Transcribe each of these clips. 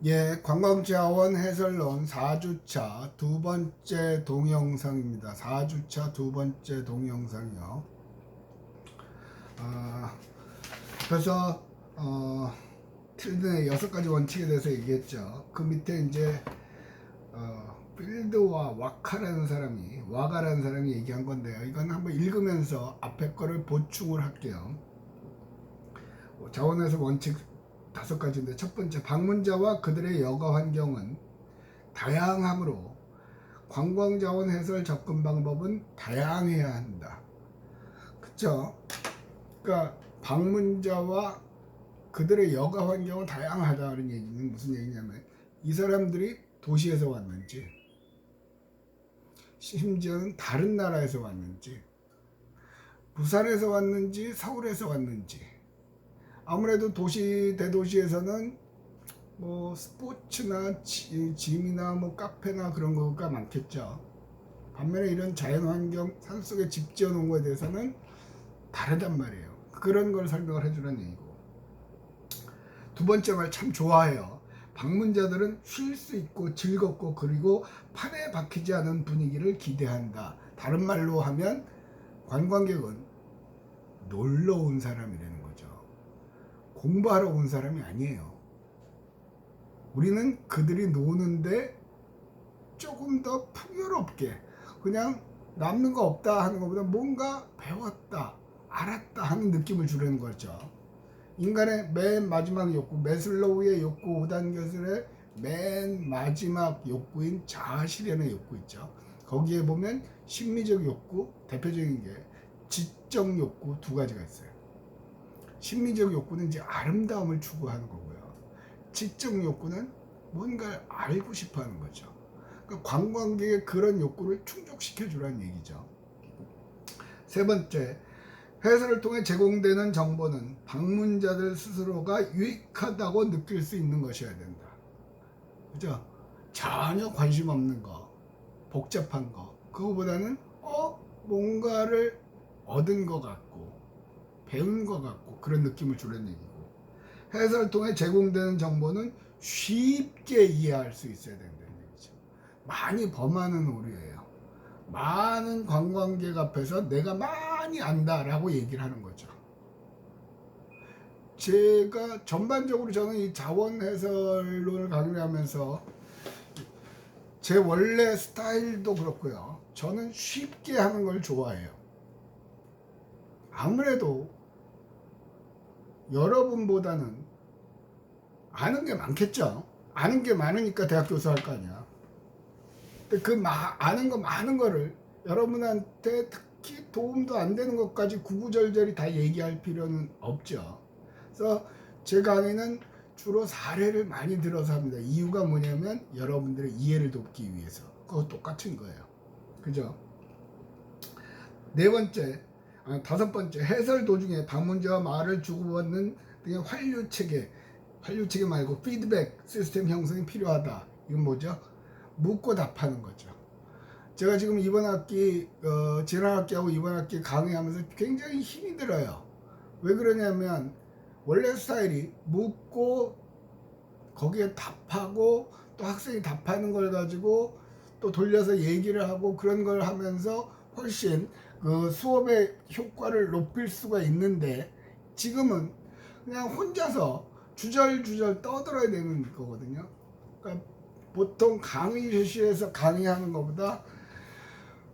예, 관광자원 해설론 4주차 두 번째 동영상입니다. 4주차 두 번째 동영상이요. 그래서 틸든의 6가지 원칙에 대해서 얘기했죠. 그 밑에 이제 필드와 와가라는 사람이 얘기한 건데요. 이건 한번 읽으면서 앞에 거를 보충을 할게요. 자원해설 원칙 5가지인데, 첫 번째, 방문자와 그들의 여가 환경은 다양하므로 관광자원 해설 접근 방법은 다양해야 한다. 그쵸? 그러니까 방문자와 그들의 여가 환경은 다양하다는 얘기는 무슨 얘기냐면, 이 사람들이 도시에서 왔는지, 심지어는 다른 나라에서 왔는지, 부산에서 왔는지 서울에서 왔는지. 아무래도 대도시에서는 뭐 스포츠나 짐이나 뭐 카페나 그런 거가 많겠죠. 반면에 이런 자연환경, 산속에 집 지어 놓은 거에 대해서는 다르단 말이에요. 그런 걸 설명을 해주는 얘기고, 두 번째 말 참 좋아해요. 방문자들은 쉴 수 있고 즐겁고 그리고 판에 박히지 않은 분위기를 기대한다. 다른 말로 하면 관광객은 놀러 온 사람이라는 거죠. 공부하러 온 사람이 아니에요. 우리는 그들이 노는데 조금 더 풍요롭게, 그냥 남는 거 없다 하는 것보다 뭔가 배웠다, 알았다 하는 느낌을 주려는 거죠. 인간의 맨 마지막 욕구, 매슬로우의 욕구 5단계술의 맨 마지막 욕구인 자아실현의 욕구 있죠. 거기에 보면 심리적 욕구, 대표적인 게 지적 욕구 2가지가 있어요. 심리적 욕구는 이제 아름다움을 추구하는 거고요. 지적 욕구는 뭔가를 알고 싶어 하는 거죠. 그러니까 관광객의 그런 욕구를 충족시켜 주라는 얘기죠. 세 번째, 해설을 통해 제공되는 정보는 방문자들 스스로가 유익하다고 느낄 수 있는 것이어야 된다. 그죠? 전혀 관심 없는 거, 복잡한 거, 그거보다는 뭔가를 얻은 것 같고 배운 것 같고 그런 느낌을 주는 얘기고, 해설을 통해 제공되는 정보는 쉽게 이해할 수 있어야 된다는 얘기죠. 많이 범하는 오류예요. 많은 관광객 앞에서 내가 많이 안다라고 얘기를 하는 거죠. 제가 전반적으로 저는 이 자원 해설론을 강의하면서 제 원래 스타일도 그렇고요. 저는 쉽게 하는 걸 좋아해요. 아무래도 여러분보다는 아는 게 많겠죠. 아는 게 많으니까 대학 교수할 거 아니야. 그 아는 거 많은 거를 여러분한테 특히 도움도 안 되는 것까지 구구절절히 다 얘기할 필요는 없죠. 그래서 제 강의는 주로 사례를 많이 들어서 합니다. 이유가 뭐냐면 여러분들의 이해를 돕기 위해서. 그거 똑같은 거예요. 그죠? 다섯 번째, 해설 도중에 방문자와 말을 주고받는 등의 환류 체계 말고 피드백 시스템 형성이 필요하다. 이건 뭐죠? 묻고 답하는 거죠. 제가 지금 이번 학기, 지난 학기하고 이번 학기 강의하면서 굉장히 힘이 들어요. 왜 그러냐면 원래 스타일이 묻고 거기에 답하고 또 학생이 답하는 걸 가지고 또 돌려서 얘기를 하고 그런 걸 하면서 훨씬 그 수업의 효과를 높일 수가 있는데, 지금은 그냥 혼자서 주절주절 떠들어야 되는 거거든요. 그러니까 보통 강의실에서 강의하는 것보다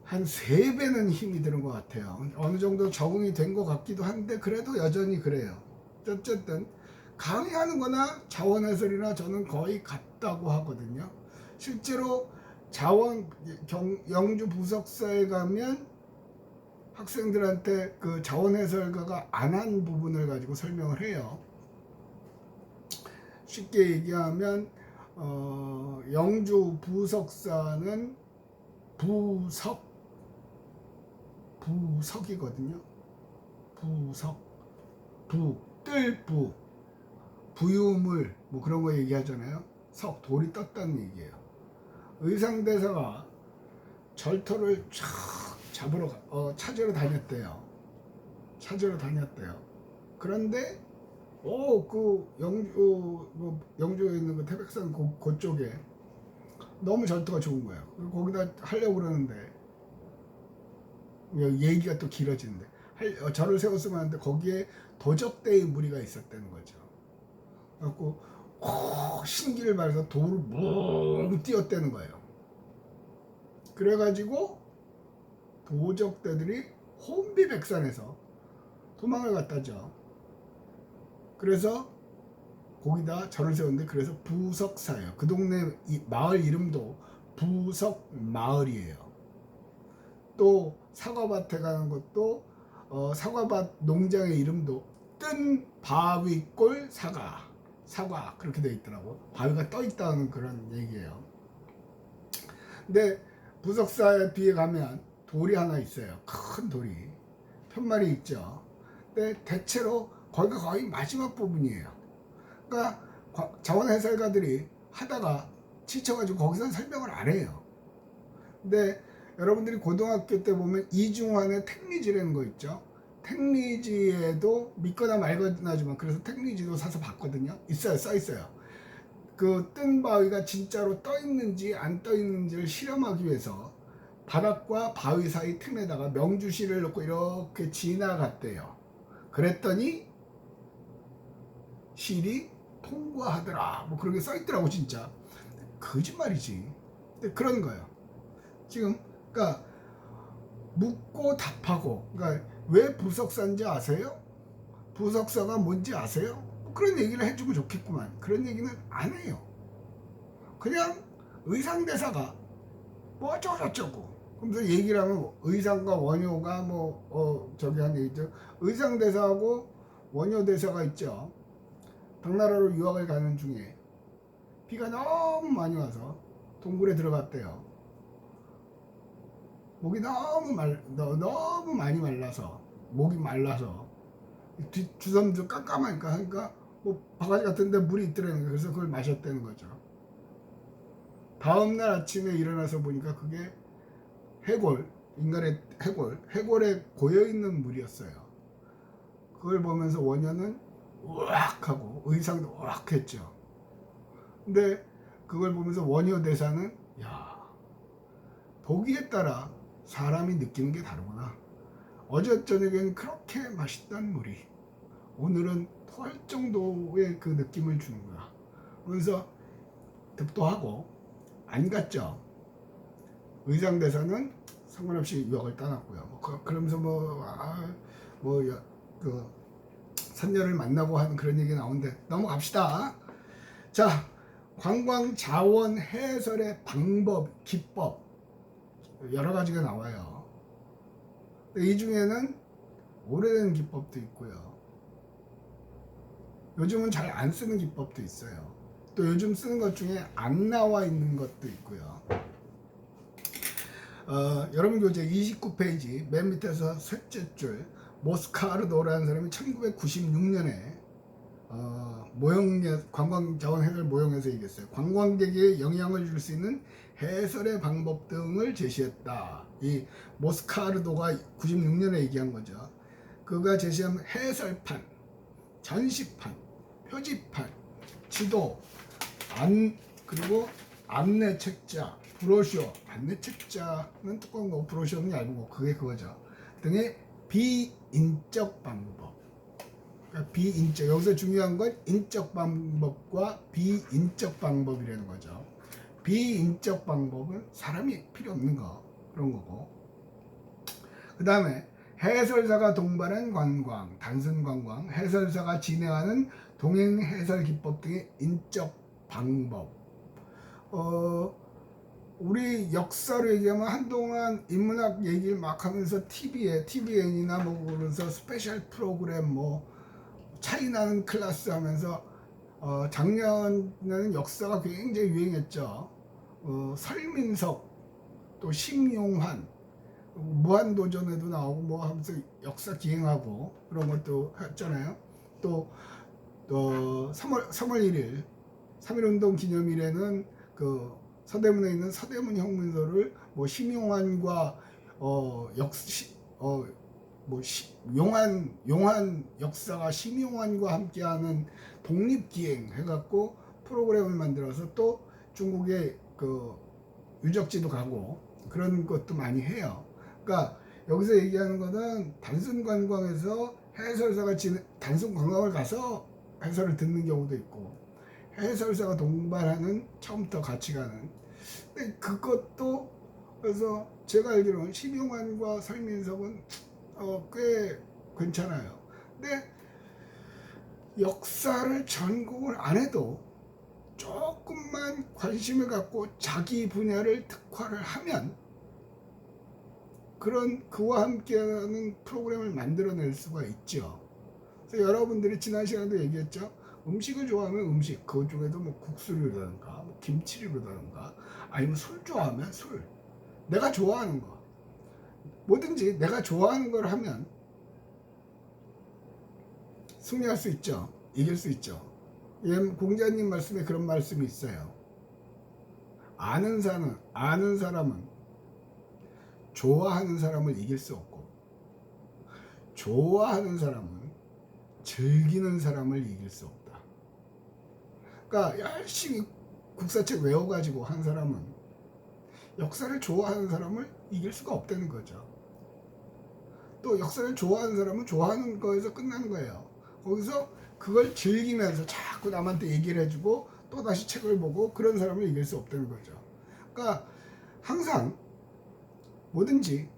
한 3배는 힘이 드는 것 같아요. 어느 정도 적응이 된 것 같기도 한데 그래도 여전히 그래요. 어쨌든 강의하는 거나 자원 해설이나 저는 거의 같다고 하거든요. 실제로 영주 부석사에 가면 학생들한테 그 자원 해설가가 안 한 부분을 가지고 설명을 해요. 쉽게 얘기하면 영주 부석사는 부석이거든요. 뜰부, 부유물 뭐 그런 거 얘기하잖아요. 돌이 떴다는 얘기예요. 의상대사가 절터를 찾으러 다녔대요. 그런데 그 영주에 있는 그 태백산 그쪽에 너무 절도가 좋은 거예요. 거기다 하려고 그러는데 얘기가 또 길어지는데 절을 세웠으면 하는데 거기에 도적대의 무리가 있었다는 거죠. 그래갖고 신기를 발해서 돌을 뭉 뛰었다는 거예요. 그래가지고 도적대들이 혼비백산해서 도망을 갔다죠. 그래서 거기다 절을 세웠는데 그래서 부석사예요. 그 동네 마을 이름도 부석마을이에요. 또 사과밭에 가는 것도 사과밭 농장의 이름도 뜬 바위골 사과 그렇게 되어 있더라고. 바위가 떠 있다는 그런 얘기예요. 근데 부석사에 비해 가면 돌이 하나 있어요. 큰 돌이 편말이 있죠. 근데 대체로 거기가 거의 마지막 부분이에요. 그러니까 자원 해설가들이 하다가 지쳐가지고 거기서 설명을 안 해요. 근데 여러분들이 고등학교 때 보면 이중환의 택리지라는 거 있죠. 택리지에도 믿거나 말거나지만 그래서 택리지도 사서 봤거든요. 있어요, 써 있어요. 그 뜬 바위가 진짜로 떠 있는지 안 떠 있는지를 실험하기 위해서 바닥과 바위 사이 틈에다가 명주실을 놓고 이렇게 지나갔대요. 그랬더니 실이 통과하더라. 뭐 그런 게 써 있더라고 진짜. 거짓말이지. 근데 그런 거예요. 지금 그러니까 묻고 답하고. 그러니까 왜 부석사인지 아세요? 부석사가 뭔지 아세요? 뭐 그런 얘기를 해주면 좋겠구만. 그런 얘기는 안 해요. 그냥 의상대사가 뭐 어쩌고저쩌고. 그러면서 얘기를 하면 의상과 원효가 저기 한 얘기죠. 의상대사하고 원효대사가 있죠. 당나라로 유학을 가는 중에 비가 너무 많이 와서 동굴에 들어갔대요. 목이 너무 많이 말라서 목이 말라서 주섬주 깜깜하니까 하니까 뭐 바가지 같은데 물이 있더라는 거예요. 그래서 그걸 마셨다는 거죠. 다음날 아침에 일어나서 보니까 그게 인간의 해골에 고여있는 물이었어요. 그걸 보면서 원효는 우악하고 의상도 우악했죠. 근데 그걸 보면서 원효 대사는 야, 보기에 따라 사람이 느끼는 게 다르구나. 어제 저녁에는 그렇게 맛있던 물이 오늘은 토할 정도의 그 느낌을 주는구나. 그래서 득도하고 안 갔죠. 의상대사는 상관없이 유학을 떠났고요. 그러면서 선녀를 만나고 하는 그런 얘기 나오는데 넘어갑시다. 자, 관광자원 해설의 방법, 기법 여러 가지가 나와요. 이 중에는 오래된 기법도 있고요. 요즘은 잘 안 쓰는 기법도 있어요. 또 요즘 쓰는 것 중에 안 나와 있는 것도 있고요. 여러분 교재 29페이지 맨 밑에서 셋째 줄 모스카르도라는 사람이 1996년에 관광자원 해설 모형에서 얘기했어요. 관광객에게 영향을 줄 수 있는 해설의 방법 등을 제시했다. 이 모스카르도가 96년에 얘기한 거죠. 그가 제시한 해설판, 전시판, 표지판, 지도, 그리고 안내 책자, 브로셔, 안내 책자는 두꺼운 거, 브로셔는 얇은 거, 그게 그거죠. 등의 비인적 방법. 그러니까 비인적, 여기서 중요한 건 인적 방법과 비인적 방법이라는 거죠. 비인적 방법은 사람이 필요 없는 거, 그런 거고. 그 다음에 해설사가 동반한 관광, 단순 관광, 해설사가 진행하는 동행 해설 기법 등의 인적 방법. 우리 역사로 얘기하면 한동안 인문학 얘기를 막 하면서 TVN이나 그러면서 스페셜 프로그램 차이나는 클래스 하면서 작년에는 역사가 굉장히 유행했죠. 설민석, 또 심용환, 무한도전에도 나오고 하면서 역사 기행하고 그런 것도 했잖아요. 또 3월 1일 3.1운동 기념일에는 그 서대문에 있는 서대문 형문소를 심용환과 뭐 용한 역사가 심용환과 함께하는 독립기행 해갖고 프로그램을 만들어서 또 중국의 그 유적지도 가고 그런 것도 많이 해요. 그러니까 여기서 얘기하는 거는 단순 관광에서 해설사가 단순 관광을 가서 해설을 듣는 경우도 있고 해설사가 동반하는 처음부터 같이 가는. 근데 그것도 그래서 제가 알기로는 심용환과 설민석은 꽤 괜찮아요. 근데 역사를 전공을 안 해도 조금만 관심을 갖고 자기 분야를 특화를 하면 그와 함께하는 프로그램을 만들어낼 수가 있죠. 그래서 여러분들이 지난 시간에도 얘기했죠. 음식을 좋아하면 음식, 그 중에도 뭐 국수를 그러든가 뭐 김치를 그러든가 아니면 술 좋아하면 술, 내가 좋아하는 거 뭐든지 내가 좋아하는 걸 하면 승리할 수 있죠. 이길 수 있죠. 공자님 말씀에 그런 말씀이 있어요. 아는 사람은 좋아하는 사람을 이길 수 없고 좋아하는 사람은 즐기는 사람을 이길 수 없다. 그러니까 열심히 국사책 외워가지고 한 사람은 역사를 좋아하는 사람을 이길 수가 없다는 거죠. 또 역사를 좋아하는 사람은 좋아하는 거에서 끝나는 거예요. 거기서 그걸 즐기면서 자꾸 남한테 얘기를 해주고 또 다시 책을 보고 그런 사람을 이길 수 없다는 거죠. 그러니까 항상 뭐든지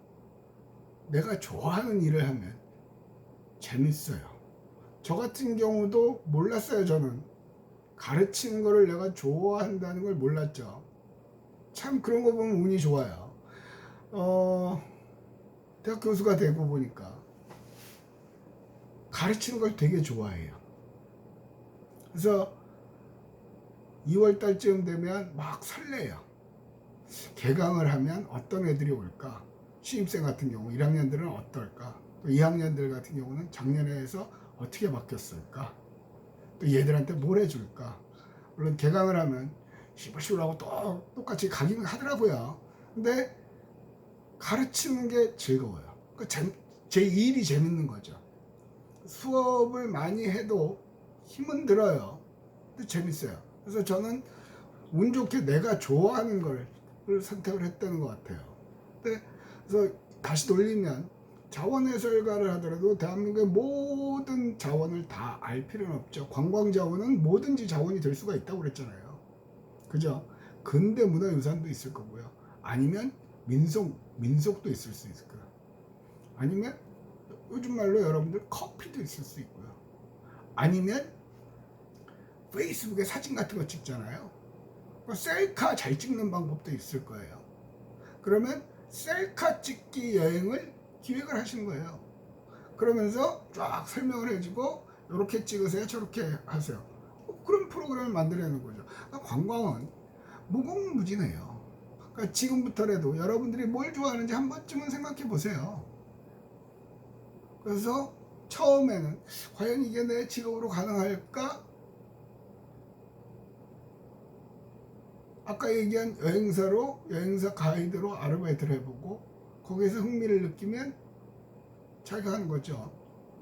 내가 좋아하는 일을 하면 재밌어요. 저 같은 경우도 몰랐어요. 저는 가르치는 거를 내가 좋아한다는 걸 몰랐죠. 참 그런 거 보면 운이 좋아요. 대학 교수가 되고 보니까 가르치는 걸 되게 좋아해요. 그래서 2월 달쯤 되면 막 설레요. 개강을 하면 어떤 애들이 올까? 신입생 같은 경우 1학년들은 어떨까? 또 2학년들 같은 경우는 작년에 해서 어떻게 바뀌었을까? 또 얘들한테 뭘 해줄까? 물론 개강을 하면 시불시불하고 똑같이 가긴 하더라고요. 근데 가르치는 게 즐거워요. 제 일이 재밌는 거죠. 수업을 많이 해도 힘은 들어요. 근데 재밌어요. 그래서 저는 운 좋게 내가 좋아하는 걸 선택을 했다는 것 같아요. 그래서 다시 돌리면 자원 해설가를 하더라도 대한민국의 모든 자원을 다 알 필요는 없죠. 관광 자원은 뭐든지 자원이 될 수가 있다고 그랬잖아요. 그죠? 근대 문화유산도 있을 거고요. 아니면 민속도 있을 수 있을 거예요. 아니면 요즘 말로 여러분들 커피도 있을 수 있고요. 아니면 페이스북에 사진 같은 거 찍잖아요. 셀카 잘 찍는 방법도 있을 거예요. 그러면 셀카 찍기 여행을 기획을 하시는 거예요. 그러면서 쫙 설명을 해주고 이렇게 찍으세요, 저렇게 하세요. 그런 프로그램을 만들어내는 거죠. 그러니까 관광은 무궁무진해요. 그러니까 지금부터라도 여러분들이 뭘 좋아하는지 한 번쯤은 생각해 보세요. 그래서 처음에는 과연 이게 내 직업으로 가능할까? 아까 얘기한 여행사 가이드로 아르바이트를 해보고 거기에서 흥미를 느끼면 자기가 하는 거죠.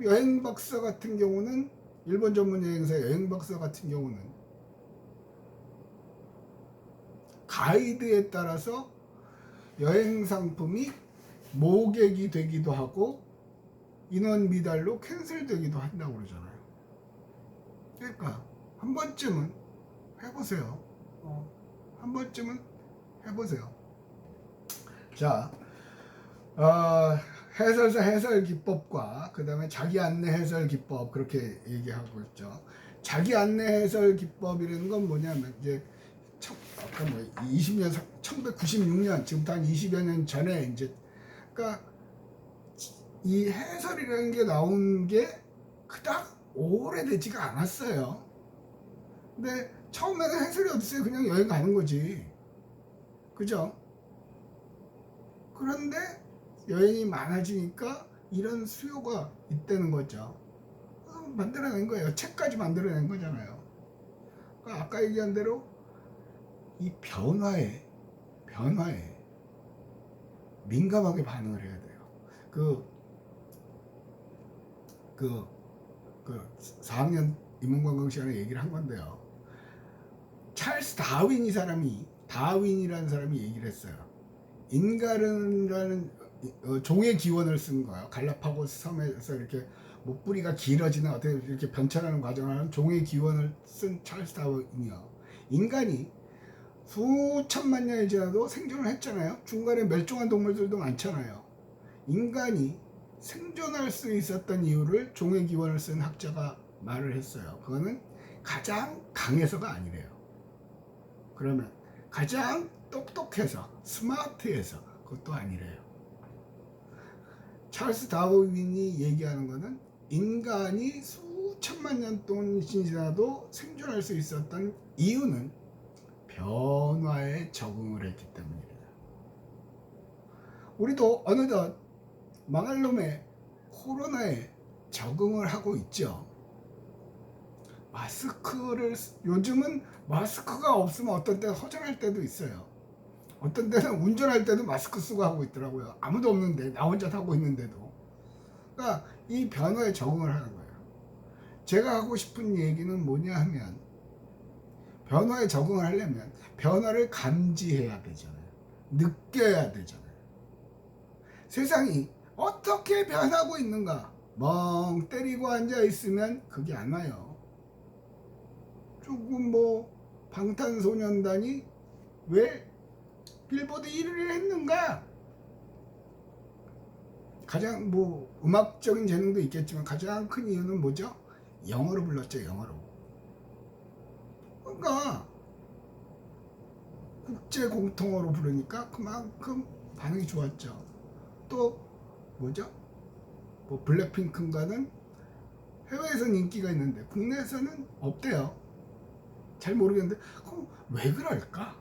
여행 박사 같은 경우는 일본 전문 여행사 여행 박사 같은 경우는 가이드에 따라서 여행 상품이 모객이 되기도 하고 인원 미달로 캔슬되기도 한다고 그러잖아요. 그러니까 한 번쯤은 해보세요. 한 번쯤은 해보세요. 자, 해설사 해설 기법과 그 다음에 자기 안내 해설 기법 그렇게 얘기하고 있죠. 자기 안내 해설 기법이라는 건 뭐냐면 이제 아까 뭐 20년 1996년 지금부터 한 20여 년 전에 이제 그러니까 이 해설이라는 게 나온 게 그닥 오래되지가 않았어요. 근데 처음에는 해설이 없어요. 그냥 여행 가는 거지. 그죠? 그런데 여행이 많아지니까 이런 수요가 있다는 거죠. 만들어낸 거예요. 책까지 만들어낸 거잖아요. 그러니까 아까 얘기한 대로 이 변화에 민감하게 반응을 해야 돼요. 그 4학년 인문관광 시간에 얘기를 한 건데요. 찰스 다윈이라는 사람이 얘기를 했어요. 인간이라는 종의 기원을 쓴 거예요. 갈라파고스 섬에서 이렇게 뭐 뿌리가 길어지는 어떻게 이렇게 변천하는 과정을 하는 종의 기원을 쓴 찰스 다윈이요. 인간이 수천만 년이 지나도 생존을 했잖아요. 중간에 멸종한 동물들도 많잖아요. 인간이 생존할 수 있었던 이유를 종의 기원을 쓴 학자가 말을 했어요. 그거는 가장 강해서가 아니래요. 그러면 가장 똑똑해서 스마트해서 그것도 아니래요. 찰스 다윈이 얘기하는 거는 인간이 수천만 년 동안 지나도 생존할 수 있었던 이유는 변화에 적응을 했기 때문입니다. 우리도 어느덧 망할 놈의 코로나에 적응을 하고 있죠. 요즘은 마스크가 없으면 어떤 때는 허전할 때도 있어요. 어떤 때는 운전할 때도 마스크 쓰고 하고 있더라고요. 아무도 없는데 나 혼자 타고 있는데도. 그러니까 이 변화에 적응을 하는 거예요. 제가 하고 싶은 얘기는 뭐냐 하면 변화에 적응을 하려면 변화를 감지해야 되잖아요. 느껴야 되잖아요. 세상이 어떻게 변하고 있는가 멍 때리고 앉아 있으면 그게 안 와요. 조금 뭐 방탄소년단이 왜 빌보드 1위를 했는가? 가장 뭐 음악적인 재능도 있겠지만 가장 큰 이유는 뭐죠? 영어로 불렀죠. 영어로. 그러니까 국제 공통어로 부르니까 그만큼 반응이 좋았죠. 또 뭐죠? 뭐 블랙핑크인가는 해외에서는 인기가 있는데 국내에서는 없대요. 잘 모르겠는데 그럼 왜 그럴까?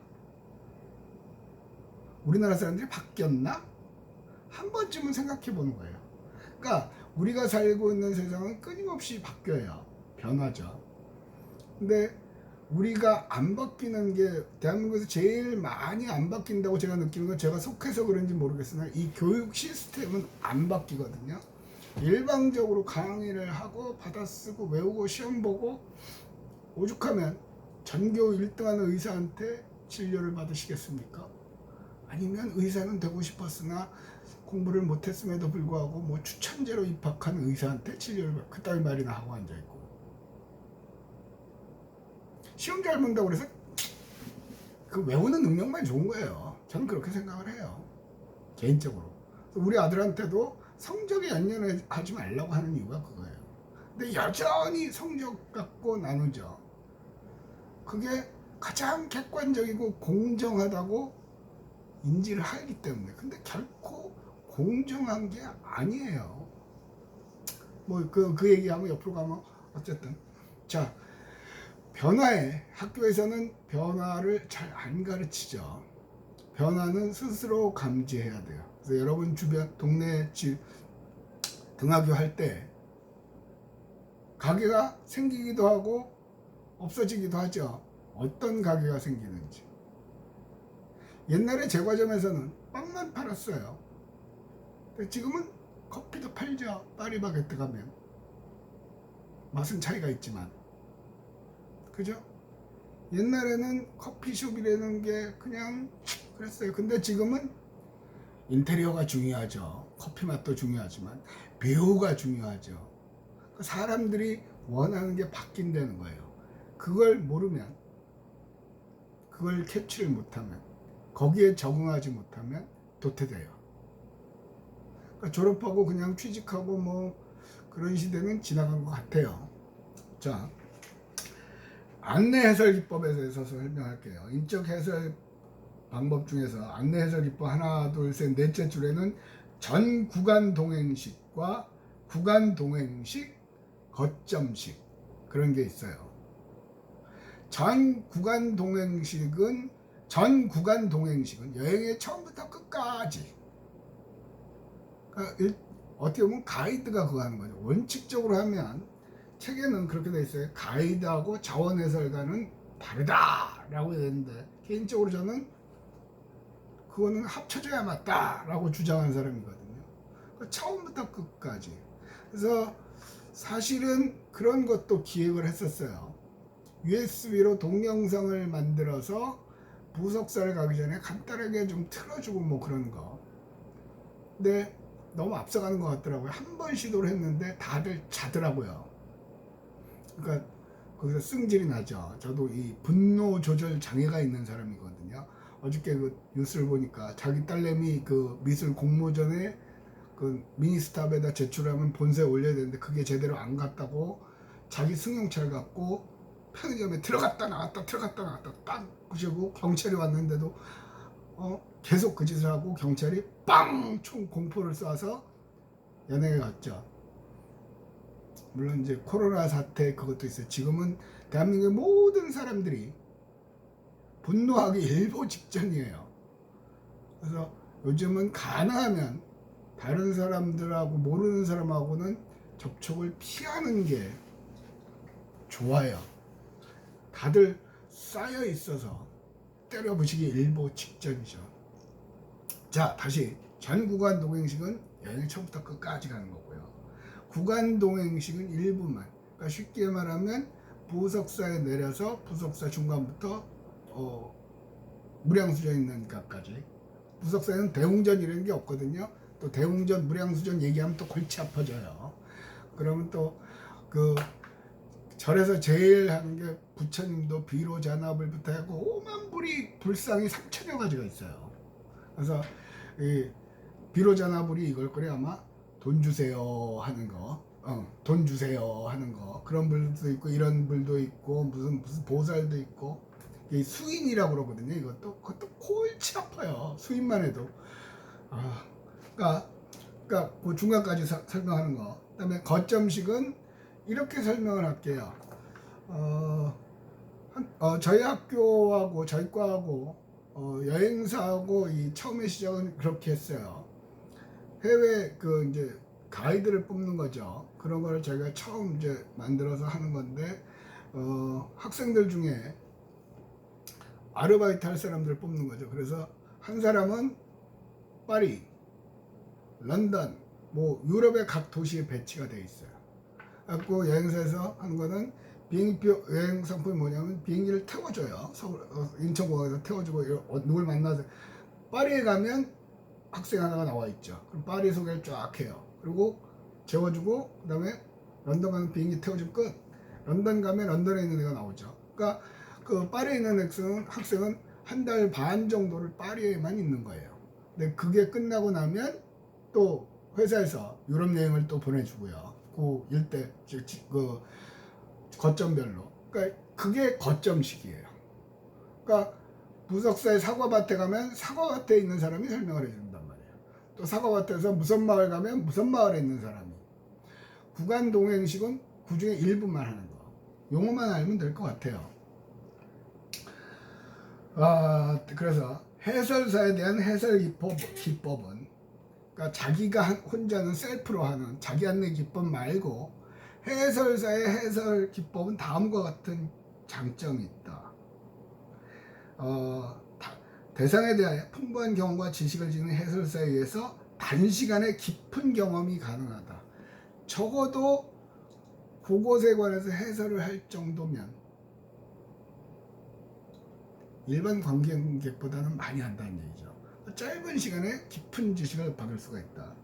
우리나라 사람들이 바뀌었나? 한 번쯤은 생각해 보는 거예요. 그러니까 우리가 살고 있는 세상은 끊임없이 바뀌어요. 변화죠. 근데 우리가 안 바뀌는 게 대한민국에서 제일 많이 안 바뀐다고 제가 느끼는 건 제가 속해서 그런지 모르겠으나 이 교육 시스템은 안 바뀌거든요. 일방적으로 강의를 하고 받아쓰고 외우고 시험 보고 오죽하면 전교 1등하는 의사한테 진료를 받으시겠습니까? 아니면 의사는 되고 싶었으나 공부를 못했음에도 불구하고 뭐 추천제로 입학한 의사한테 진료를 그따위 말이나 하고 앉아있고 시험 잘 본다고 그래서 그 외우는 능력만 좋은 거예요. 저는 그렇게 생각을 해요. 개인적으로. 우리 아들한테도 성적에 연연하지 말라고 하는 이유가 그거예요. 근데 여전히 성적 갖고 나누죠. 그게 가장 객관적이고 공정하다고 인지를 하기 때문에. 근데 결코 공정한 게 아니에요. 뭐 그 얘기하면 옆으로 가면 어쨌든 자, 변화에 학교에서는 변화를 잘 안 가르치죠. 변화는 스스로 감지해야 돼요. 그래서 여러분 주변 동네 집 등하교 할 때 가게가 생기기도 하고 없어지기도 하죠. 어떤 가게가 생기는지. 옛날에 제과점에서는 빵만 팔았어요. 근데 지금은 커피도 팔죠. 파리바게뜨 가면. 맛은 차이가 있지만. 그죠? 옛날에는 커피숍이라는 게 그냥 그랬어요. 근데 지금은 인테리어가 중요하죠. 커피 맛도 중요하지만 뷰가 중요하죠. 사람들이 원하는 게 바뀐다는 거예요. 그걸 모르면, 그걸 캐치를 못하면, 거기에 적응하지 못하면 도태돼요. 그러니까 졸업하고 그냥 취직하고 뭐 그런 시대는 지나간 것 같아요. 자, 안내 해설 기법에 대해서 설명할게요. 인적 해설 방법 중에서 안내 해설 기법 하나, 둘, 셋, 넷째 줄에는 전 구간 동행식과 구간 동행식, 거점식 그런 게 있어요. 전 구간 동행식은 여행의 처음부터 끝까지, 그러니까 어떻게 보면 가이드가 그거 하는 거죠. 원칙적으로 하면 책에는 그렇게 돼 있어요. 가이드하고 자원 해설가는 다르다라고 되는데 개인적으로 저는 그거는 합쳐져야 맞다라고 주장하는 사람이거든요. 그러니까 처음부터 끝까지. 그래서 사실은 그런 것도 기획을 했었어요. USB로 동영상을 만들어서 부석사를 가기 전에 간단하게 좀 틀어주고 뭐 그런 거. 근데 너무 앞서가는 것 같더라고요. 한 번 시도를 했는데 다들 자더라고요. 그러니까 거기서 승질이 나죠. 저도 이 분노 조절 장애가 있는 사람이거든요. 어저께 그 뉴스를 보니까 자기 딸내미 그 미술 공모전에 그 미니스탑에다 제출하면 본사에 올려야 되는데 그게 제대로 안 갔다고 자기 승용차를 갖고 편의점에 들어갔다 나왔다 들어갔다 나왔다 딱 부시고 경찰이 왔는데도 계속 그 짓을 하고 경찰이 빵 총 공포를 쏴서 연행에 갔죠. 물론 이제 코로나 사태 그것도 있어요. 지금은 대한민국의 모든 사람들이 분노하기 일보 직전이에요. 그래서 요즘은 가능하면 다른 사람들하고 모르는 사람하고는 접촉을 피하는 게 좋아요. 다들 쌓여 있어서 때려부시기 일보 직전이죠. 자, 다시 전 구간 동행식은 여행 처음부터 끝까지 가는 거고요. 구간 동행식은 일부만. 그러니까 쉽게 말하면 부석사에 내려서 부석사 중간부터 무량수전 있는 데까지. 부석사에는 대웅전 이런 게 없거든요. 또 대웅전, 무량수전 얘기하면 또 골치 아파져요. 그러면 또 그 절에서 제일 하는 게 부처님도 비로잔압을부터 하고 오만 불이 불상이 3천여 가지가 있어요. 그래서 이 비로잔압불이 이걸 거래 아마 돈 주세요 하는 거, 돈 주세요 하는 거 그런 불도 있고 이런 불도 있고 무슨 보살도 있고 이 수인이라고 그러거든요. 그것도 골치 아파요. 수인만 해도. 그러니까 그 중간까지 설명하는 거. 그다음에 거점식은 이렇게 설명을 할게요. 저희 학교하고 저희 과하고 여행사하고 이 처음에 시작은 그렇게 했어요. 해외 그 이제 가이드를 뽑는 거죠. 그런 거를 저희가 처음 이제 만들어서 하는 건데 학생들 중에 아르바이트 할 사람들을 뽑는 거죠. 그래서 한 사람은 파리, 런던, 뭐 유럽의 각 도시에 배치가 돼 있어요. 그래서 여행사에서 하는 거는 비행기표 여행 상품이 뭐냐면 비행기를 태워줘요. 서울 인천공항에서 태워주고 누굴 만나서 파리에 가면 학생 하나가 나와 있죠. 그럼 파리 소개를 쫙 해요. 그리고 재워주고 그다음에 런던 가는 비행기 태워주면 끝. 런던 가면 런던에 있는 애가 나오죠. 그러니까 그 파리에 있는 학생은 한 달 반 정도를 파리에만 있는 거예요. 근데 그게 끝나고 나면 또 회사에서 유럽 여행을 또 보내주고요. 그 일대 그 거점별로. 그러니까 그게 거점식이에요. 그러니까 부석사의 사과밭에 가면 사과밭에 있는 사람이 설명을 해준단 말이에요. 또 사과밭에서 무슨 마을 가면 무슨 마을에 있는 사람이. 구간 동행식은 그 중에 일부만 하는 거. 용어만 알면 될 것 같아요. 그래서 해설사에 대한 해설 기법은 그러니까 자기가 혼자는 셀프로 하는 자기 안내 기법 말고 해설사의 해설 기법은 다음과 같은 장점이 있다. 대상에 대하여 풍부한 경험과 지식을 지닌 해설사에 의해서 단시간에 깊은 경험이 가능하다. 적어도 그곳에 관해서 해설을 할 정도면 일반 관광객보다는 많이 한다는 얘기죠. 짧은 시간에 깊은 지식을 받을 수가 있다.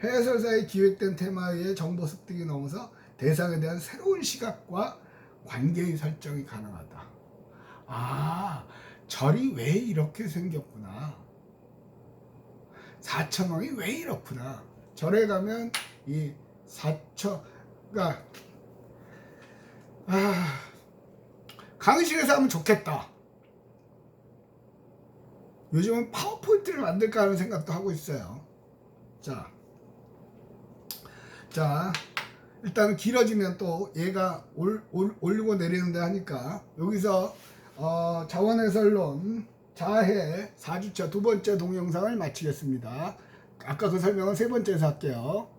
해설사에 기획된 테마에 의해 정보 습득이 넘어서 대상에 대한 새로운 시각과 관계의 설정이 가능하다. 절이 왜 이렇게 생겼구나. 사천왕이 왜 이렇구나. 절에 가면 이 그러니까 강의실에서 하면 좋겠다. 요즘은 파워포인트를 만들까 하는 생각도 하고 있어요. 자, 일단 길어지면 또 얘가 올리고 내리는데 하니까 여기서 자원해설론 자해 4주차 두 번째 동영상을 마치겠습니다. 아까 그 설명은 세 번째에서 할게요.